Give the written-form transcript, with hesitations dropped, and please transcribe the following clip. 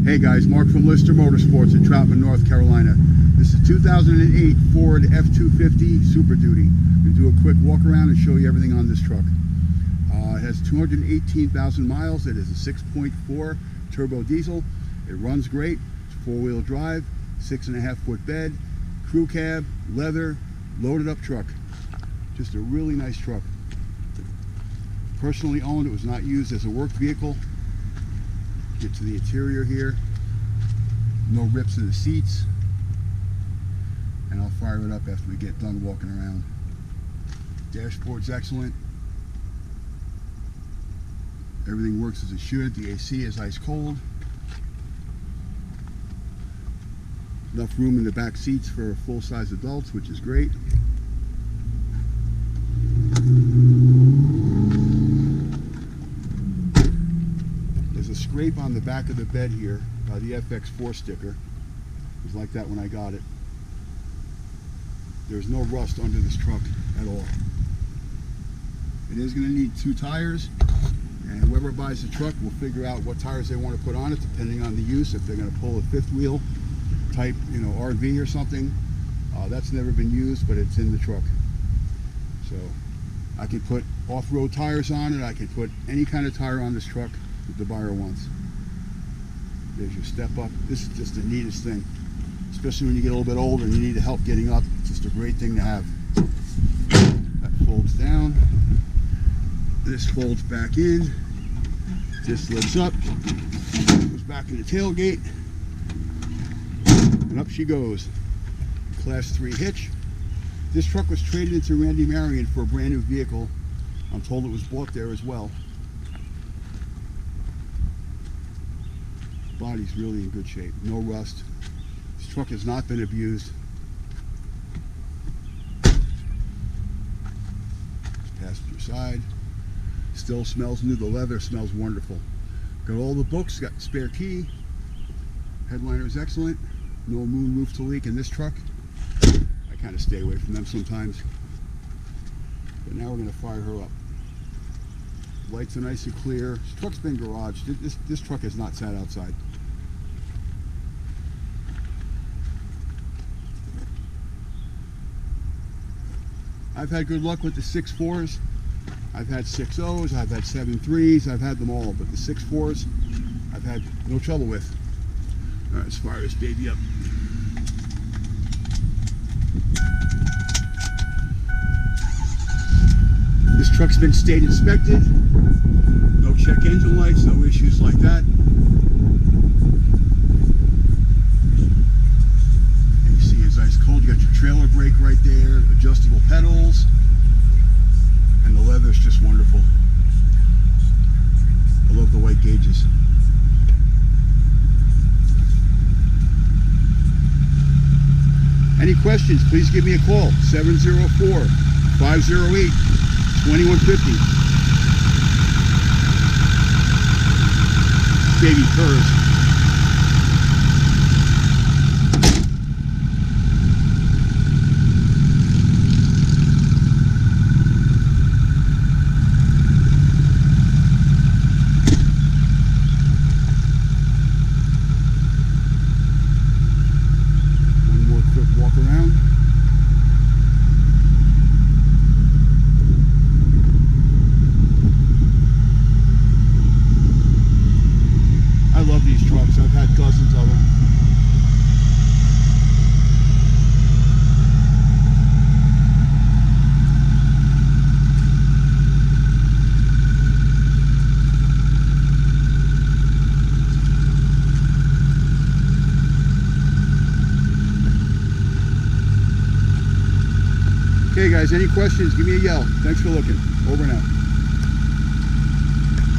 Hey guys, Mark from Lister Motorsports in Troutman, North Carolina. This is 2008 Ford F250 Super Duty. We'll do a quick walk around and show you everything on this truck. It has 218,000 miles. It is a 6.4 turbo diesel. It runs great. It's four-wheel drive, 6.5-foot bed, crew cab, leather, loaded up truck. Just a really nice truck. Personally owned. It was not used as a work vehicle. Get to the interior here. No rips in the seats. And I'll fire it up after we get done walking around. Dashboard's excellent. Everything works as it should. The AC is ice cold. Enough room in the back seats for full-size adults, which is great. There's a scrape on the back of the bed here by the FX4 sticker. It was like that when I got it. There's no rust under this truck at all. It is going to need 2 tires, and whoever buys the truck will figure out what tires they want to put on it depending on the use. If they're going to pull a 5th wheel type, RV or something, that's never been used, but it's in the truck. So I can put off-road tires on it. I can put any kind of tire on this truck that the buyer wants. There's your step up. This is just the neatest thing, especially when you get a little bit older and you need help getting up. It's just a great thing to have. That folds down. This folds back in. This lifts up. Goes back in the tailgate. And up she goes. Class 3 hitch. This truck was traded into Randy Marion for a brand new vehicle. I'm told it was bought there as well. Body's really in good shape. No rust. This truck has not been abused. Passenger side. Still smells new. The leather smells wonderful. Got all the books. Got spare key. Headliner is excellent. No moon roof to leak in this truck. I kind of stay away from them sometimes. But now we're going to fire her up. Lights are nice and clear. This truck's been garaged. This truck has not sat outside. I've had good luck with the 6.4s. I've had 6.0s, I've had 7.3s, I've had them all, but the 6.4s I've had no trouble with. All right, let's fire this baby up. This truck's been state inspected. No check engine lights, no issues like that. AC is ice cold. You got your trailer brake right there, adjustable pedals, and the leather's just wonderful. I love the white gauges. Any questions, please give me a call, 704-508-2150. Baby purrs. One more quick walk around. I love these trucks. I've had dozens of them. Okay guys, any questions, give me a yell. Thanks for looking. Over now.